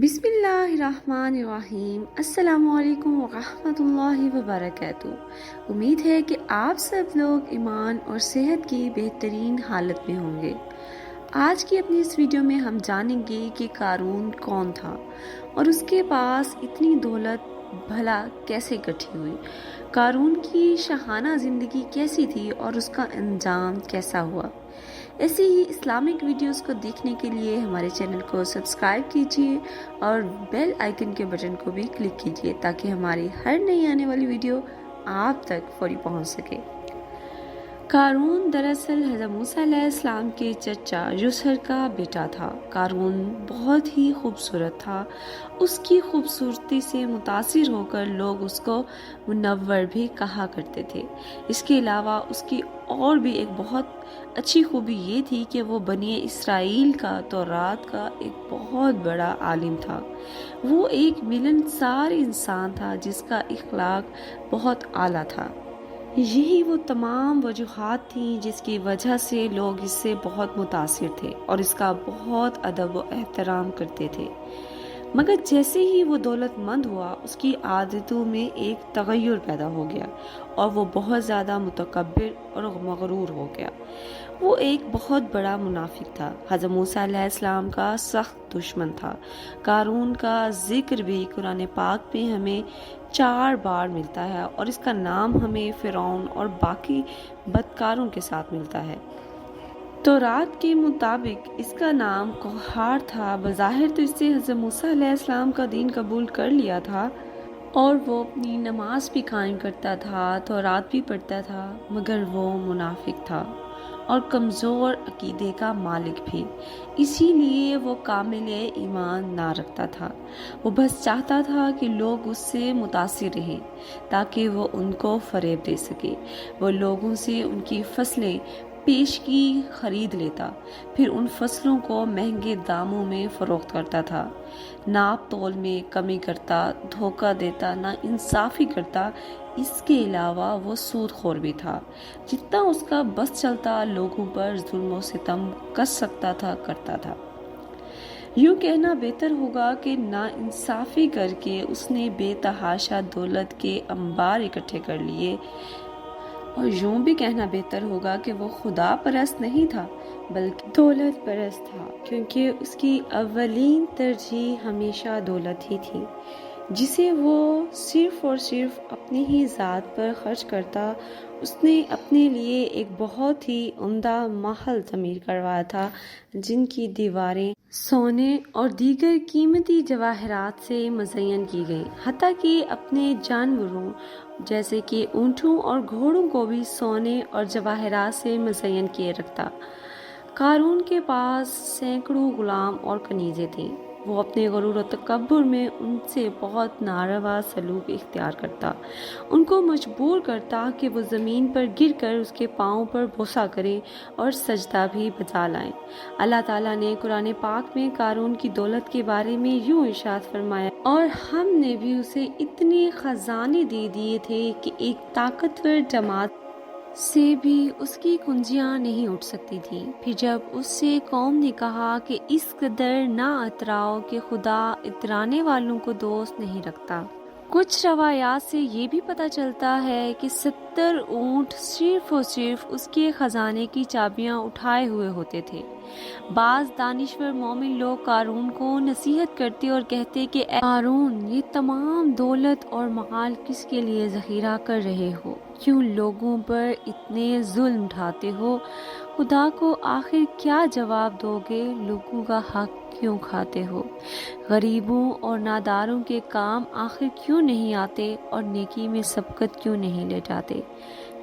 بسم اللہ الرحمن الرحیم۔ السلام علیکم ورحمۃ اللہ وبرکاتہ۔ امید ہے کہ آپ سب لوگ ایمان اور صحت کی بہترین حالت میں ہوں گے۔ آج کی اپنی اس ویڈیو میں ہم جانیں گے کہ قارون کون تھا اور اس کے پاس اتنی دولت بھلا کیسے اکٹھی ہوئی، قارون کی شاہانہ زندگی کیسی تھی اور اس کا انجام کیسا ہوا۔ ایسے ہی اسلامک ویڈیوز کو دیکھنے کے لیے ہمارے چینل کو سبسکرائب کیجیے اور بیل آئیکن کے بٹن کو بھی کلک کیجیے تاکہ ہماری ہر نئی آنے والی ویڈیو آپ تک فوری پہنچ سکے۔ قارون دراصل حضرت موسیٰ علیہ السلام کے چچا یسر کا بیٹا تھا۔ قارون بہت ہی خوبصورت تھا۔ اس کی خوبصورتی سے متاثر ہو کر لوگ اس کو منور بھی کہا کرتے تھے۔ اس کے علاوہ اس کی اور بھی ایک بہت اچھی خوبی یہ تھی کہ وہ بنی اسرائیل کا تورات کا ایک بہت بڑا عالم تھا۔ وہ ایک ملنسار انسان تھا جس کا اخلاق بہت اعلیٰ تھا۔ یہی وہ تمام وجوہات تھیں جس کی وجہ سے لوگ اس سے بہت متاثر تھے اور اس کا بہت ادب و احترام کرتے تھے۔ مگر جیسے ہی وہ دولت مند ہوا، اس کی عادتوں میں ایک تغیر پیدا ہو گیا اور وہ بہت زیادہ متکبر اور مغرور ہو گیا۔ وہ ایک بہت بڑا منافق تھا، حضرت موسیٰ علیہ السلام کا سخت دشمن تھا۔ قارون کا ذکر بھی قرآن پاک میں ہمیں 4 بار ملتا ہے اور اس کا نام ہمیں فرعون اور باقی بدکاروں کے ساتھ ملتا ہے۔ تورات کے مطابق اس کا نام قہار تھا۔ بظاہر تو اس سے حضرت موسیٰ علیہ السلام کا دین قبول کر لیا تھا اور وہ اپنی نماز بھی قائم کرتا تھا، تورات بھی پڑھتا تھا، مگر وہ منافق تھا اور کمزور عقیدے کا مالک بھی۔ اسی لیے وہ کامل ایمان نہ رکھتا تھا۔ وہ بس چاہتا تھا کہ لوگ اس سے متاثر رہیں تاکہ وہ ان کو فریب دے سکے۔ وہ لوگوں سے ان کی فصلیں پیشگی خرید لیتا، پھر ان فصلوں کو مہنگے داموں میں فروخت کرتا تھا، ناپ تول میں کمی کرتا، دھوکہ دیتا، نا انصافی کرتا۔ اس کے علاوہ وہ سود خور بھی تھا۔ جتنا اس کا بس چلتا لوگوں پر ظلم و ستم کر سکتا تھا کرتا تھا۔ یوں کہنا بہتر ہوگا کہ نا انصافی کر کے اس نے بے تحاشا دولت کے انبار اکٹھے کر لیے، اور یوں بھی کہنا بہتر ہوگا کہ وہ خدا پرست نہیں تھا بلکہ دولت پرست تھا، کیونکہ اس کی اولین ترجیح ہمیشہ دولت ہی تھی جسے وہ صرف اور صرف اپنی ہی ذات پر خرچ کرتا۔ اس نے اپنے لیے ایک بہت ہی عمدہ محل تعمیر کروایا تھا جن کی دیواریں سونے اور دیگر قیمتی جواہرات سے مزین کی گئیں، حتیٰ کہ اپنے جانوروں جیسے کہ اونٹوں اور گھوڑوں کو بھی سونے اور جواہرات سے مزین کیے رکھتا۔ قارون کے پاس سینکڑوں غلام اور کنیزیں تھیں۔ وہ اپنے غرور و تکبر میں ان سے بہت ناروا سلوک اختیار کرتا، ان کو مجبور کرتا کہ وہ زمین پر گر کر اس کے پاؤں پر بوسہ کریں اور سجدہ بھی بجا لائیں۔ اللہ تعالیٰ نے قرآن پاک میں قارون کی دولت کے بارے میں یوں ارشاد فرمایا، اور ہم نے بھی اسے اتنے خزانے دے دیے تھے کہ ایک طاقتور جماعت سے بھی اس کی کنجیاں نہیں اٹھ سکتی تھی۔ پھر جب اس سے قوم نے کہا کہ اس قدر نہ اتراؤ کہ خدا اترانے والوں کو دوست نہیں رکھتا۔ کچھ روایات سے یہ بھی پتہ چلتا ہے کہ 70 اونٹ صرف اور صرف اس کے خزانے کی چابیاں اٹھائے ہوئے ہوتے تھے۔ بعض دانشور مومن لوگ قارون کو نصیحت کرتے اور کہتے کہ اے قارون، یہ تمام دولت اور مال کس کے لیے ذخیرہ کر رہے ہو؟ کیوں لوگوں پر اتنے ظلم ڈھاتے ہو؟ خدا کو آخر کیا جواب دو گے؟ لوگوں کا حق کیوں کھاتے ہو؟ غریبوں اور ناداروں کے کام آخر کیوں نہیں آتے اور نیکی میں سبقت کیوں نہیں لے جاتے؟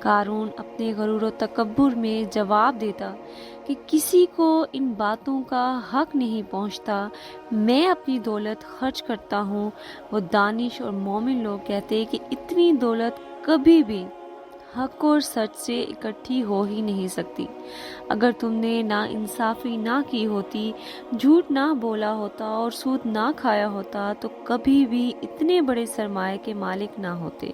قارون اپنے غرور و تکبر میں جواب دیتا کہ کسی کو ان باتوں کا حق نہیں پہنچتا، میں اپنی دولت خرچ کرتا ہوں۔ وہ دانش اور مومن لوگ کہتے کہ اتنی دولت کبھی بھی حق اور سچ سے اکٹھی ہو ہی نہیں سکتی۔ اگر تم نے ناانصافی نہ کی ہوتی، جھوٹ نہ بولا ہوتا اور سود نہ کھایا ہوتا تو کبھی بھی اتنے بڑے سرمایہ کے مالک نہ ہوتے۔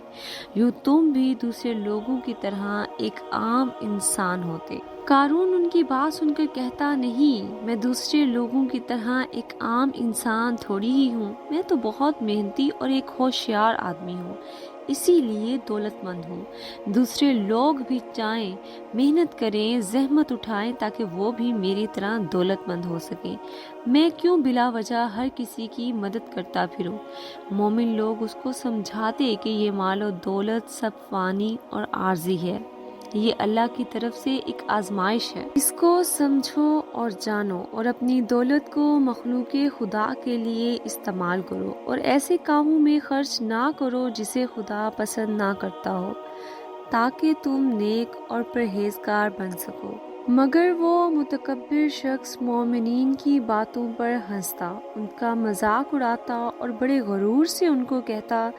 یوں تم بھی دوسرے لوگوں کی طرح ایک عام انسان ہوتے۔ قارون ان کی بات سن کر کہتا، نہیں، میں دوسرے لوگوں کی طرح ایک عام انسان تھوڑی ہی ہوں، میں تو بہت محنتی اور ایک ہوشیار آدمی ہوں، اسی لیے دولت مند ہوں۔ دوسرے لوگ بھی چاہیں محنت کریں، زحمت اٹھائیں تاکہ وہ بھی میری طرح دولت مند ہو سکیں۔ میں کیوں بلا وجہ ہر کسی کی مدد کرتا پھروں؟ مومن لوگ اس کو سمجھاتے کہ یہ مال و دولت سب فانی اور عارضی ہے، یہ اللہ کی طرف سے ایک آزمائش ہے، اس کو سمجھو اور جانو اور اپنی دولت کو مخلوق خدا کے لیے استعمال کرو اور ایسے کاموں میں خرچ نہ کرو جسے خدا پسند نہ کرتا ہو، تاکہ تم نیک اور پرہیزگار بن سکو۔ مگر وہ متکبر شخص مومنین کی باتوں پر ہنستا، ان کا مذاق اڑاتا اور بڑے غرور سے ان کو کہتا،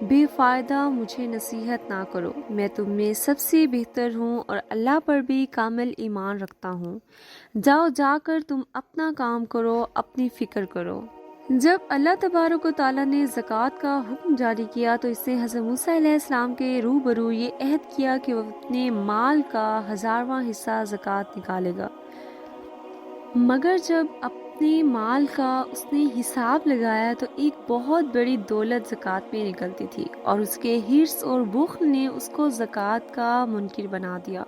بے فائدہ مجھے نصیحت نہ کرو، میں تم میں سب سے بہتر ہوں اور اللہ پر بھی کامل ایمان رکھتا ہوں، جاؤ جا کر تم اپنا کام کرو، اپنی فکر کرو۔ جب اللہ تبارک و تعالیٰ نے زکوٰۃ کا حکم جاری کیا تو اس نے حضرت موسیٰ علیہ السلام کے روبرو یہ عہد کیا کہ وہ اپنے مال کا 1000واں حصہ زکوٰۃ نکالے گا۔ مگر جب اپنے مال کا اس نے حساب لگایا تو ایک بہت بڑی دولت زکوٰۃ میں نکلتی تھی، اور اس کے حرص اور بخل نے اس کو زکوٰۃ کا منکر بنا دیا۔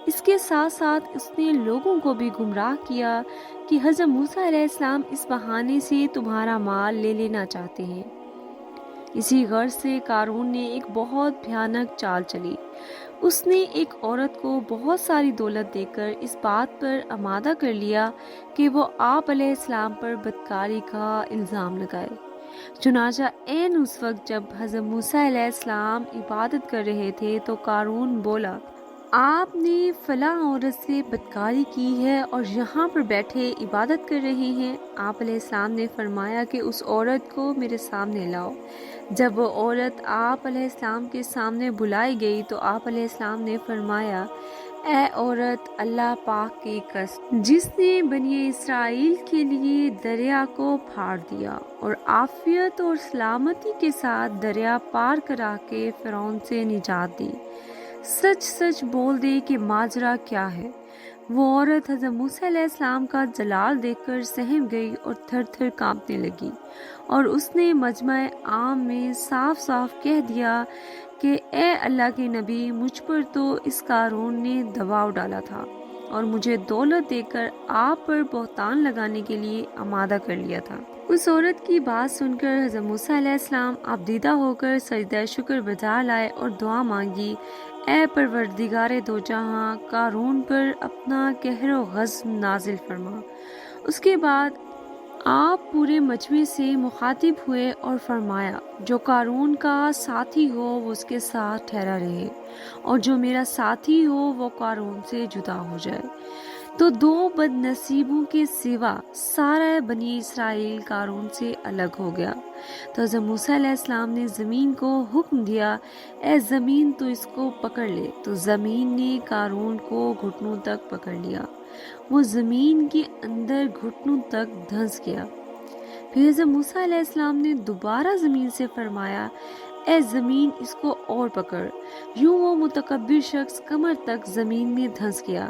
اس کے ساتھ ساتھ اس نے لوگوں کو بھی گمراہ کیا کہ حضرت موسیٰ علیہ السلام اس بہانے سے تمہارا مال لے لینا چاہتے ہیں۔ اسی غرض سے قارون نے ایک بہت بھیانک چال چلی۔ اس نے ایک عورت کو بہت ساری دولت دے کر اس بات پر آمادہ کر لیا کہ وہ آپ علیہ السلام پر بدکاری کا الزام لگائے۔ چنانچہ عین اس وقت جب حضرت موسیٰ علیہ السلام عبادت کر رہے تھے تو قارون بولا، آپ نے فلاں عورت سے بدکاری کی ہے اور یہاں پر بیٹھے عبادت کر رہے ہیں۔ آپ علیہ السلام نے فرمایا کہ اس عورت کو میرے سامنے لاؤ۔ جب وہ عورت آپ علیہ السلام کے سامنے بلائی گئی تو آپ علیہ السلام نے فرمایا، اے عورت، اللہ پاک کی قسم جس نے بنی اسرائیل کے لیے دریا کو پھاڑ دیا اور عافیت اور سلامتی کے ساتھ دریا پار کرا کے فرعون سے نجات دی، سچ سچ بول دے کہ ماجرا کیا ہے۔ وہ عورت حضرت موسیٰ علیہ السلام کا جلال دیکھ کر سہم گئی اور تھر تھر کانپنے لگی، اور اس نے مجمع عام میں صاف صاف کہہ دیا کہ اے اللہ کے نبی، مجھ پر تو اس قارون نے دباؤ ڈالا تھا اور مجھے دولت دے کر آپ پر بہتان لگانے کے لیے آمادہ کر لیا تھا۔ اس عورت کی بات سن کر حضرت موسیٰ علیہ السلام آبدیدہ ہو کر سجدہ شکر بجا لائے اور دعا مانگی، اے پروردگار دو جہاں، قارون پر اپنا قہر و غضب نازل فرما۔ اس کے بعد آپ پورے مجمع سے مخاطب ہوئے اور فرمایا، جو قارون کا ساتھی ہو وہ اس کے ساتھ ٹھہرا رہے، اور جو میرا ساتھی ہو وہ قارون سے جدا ہو جائے۔ تو دو بد نصیبوں کے سوا سارا بنی اسرائیل قارون سے الگ ہو گیا۔ تو حضرت موسیٰ علیہ السلام نے زمین کو حکم دیا، اے زمین تو اس کو پکڑ لے۔ تو زمین نے قارون کو گھٹنوں تک پکڑ لیا، وہ زمین کے اندر گھٹنوں تک دھنس گیا۔ پھر حضرت موسیٰ علیہ السلام نے دوبارہ زمین سے فرمایا، اے زمین اس کو اور پکڑ۔ یوں وہ متکبر شخص کمر تک زمین میں دھنس گیا۔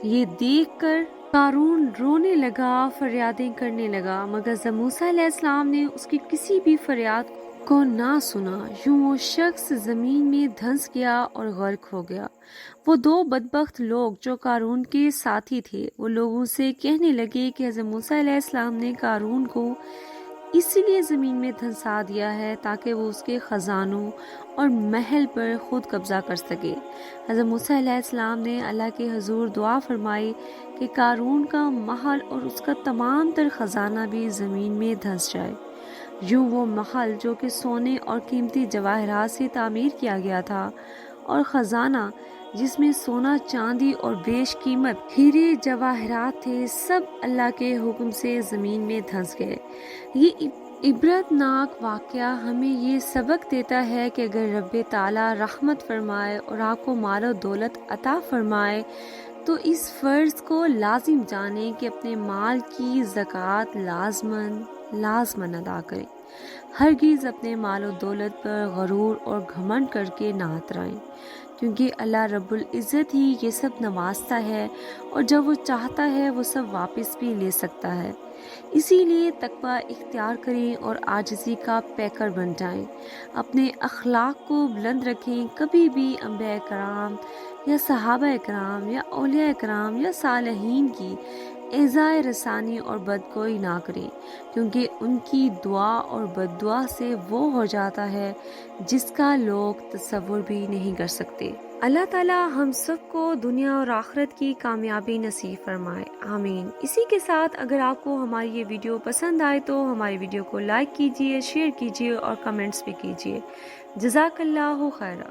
یہ دیکھ کر قارون رونے لگا، فریادیں کرنے لگا، مگر حضرت موسیٰ علیہ السلام نے اس کی کسی بھی فریاد کو نہ سنا۔ یوں وہ شخص زمین میں دھنس گیا اور غرق ہو گیا۔ وہ دو بدبخت لوگ جو قارون کے ساتھی تھے، وہ لوگوں سے کہنے لگے کہ حضرت موسیٰ علیہ السلام نے قارون کو اس لیے زمین میں دھنسا دیا ہے تاکہ وہ اس کے خزانوں اور محل پر خود قبضہ کر سکے۔ حضرت موسیٰ علیہ السلام نے اللہ کے حضور دعا فرمائی کہ قارون کا محل اور اس کا تمام تر خزانہ بھی زمین میں دھنس جائے۔ یوں وہ محل جو کہ سونے اور قیمتی جواہرات سے تعمیر کیا گیا تھا، اور خزانہ جس میں سونا، چاندی اور بیش قیمت ہیرے جواہرات تھے، سب اللہ کے حکم سے زمین میں دھنس گئے۔ یہ عبرتناک واقعہ ہمیں یہ سبق دیتا ہے کہ اگر رب تعالیٰ رحمت فرمائے اور آپ کو مال و دولت عطا فرمائے تو اس فرض کو لازم جانیں کہ اپنے مال کی زکوٰۃ لازماً ادا کریں۔ ہرگز اپنے مال و دولت پر غرور اور گھمنڈ کر کے نہ اترائیں، کیونکہ اللہ رب العزت ہی یہ سب نوازتا ہے اور جب وہ چاہتا ہے وہ سب واپس بھی لے سکتا ہے۔ اسی لیے تقوی اختیار کریں اور عاجزی کا پیکر بن جائیں، اپنے اخلاق کو بلند رکھیں، کبھی بھی انبیاء کرام یا صحابہ کرام یا اولیاء کرام یا صالحین کی ایذائے رسانی اور بدگوئی نہ کریں، کیونکہ ان کی دعا اور بد دعا سے وہ ہو جاتا ہے جس کا لوگ تصور بھی نہیں کر سکتے۔ اللہ تعالیٰ ہم سب کو دنیا اور آخرت کی کامیابی نصیب فرمائے، آمین۔ اسی کے ساتھ اگر آپ کو ہماری یہ ویڈیو پسند آئے تو ہماری ویڈیو کو لائک کیجیے، شیئر کیجیے اور کمنٹس بھی کیجیے۔ جزاک اللہ خیرہ۔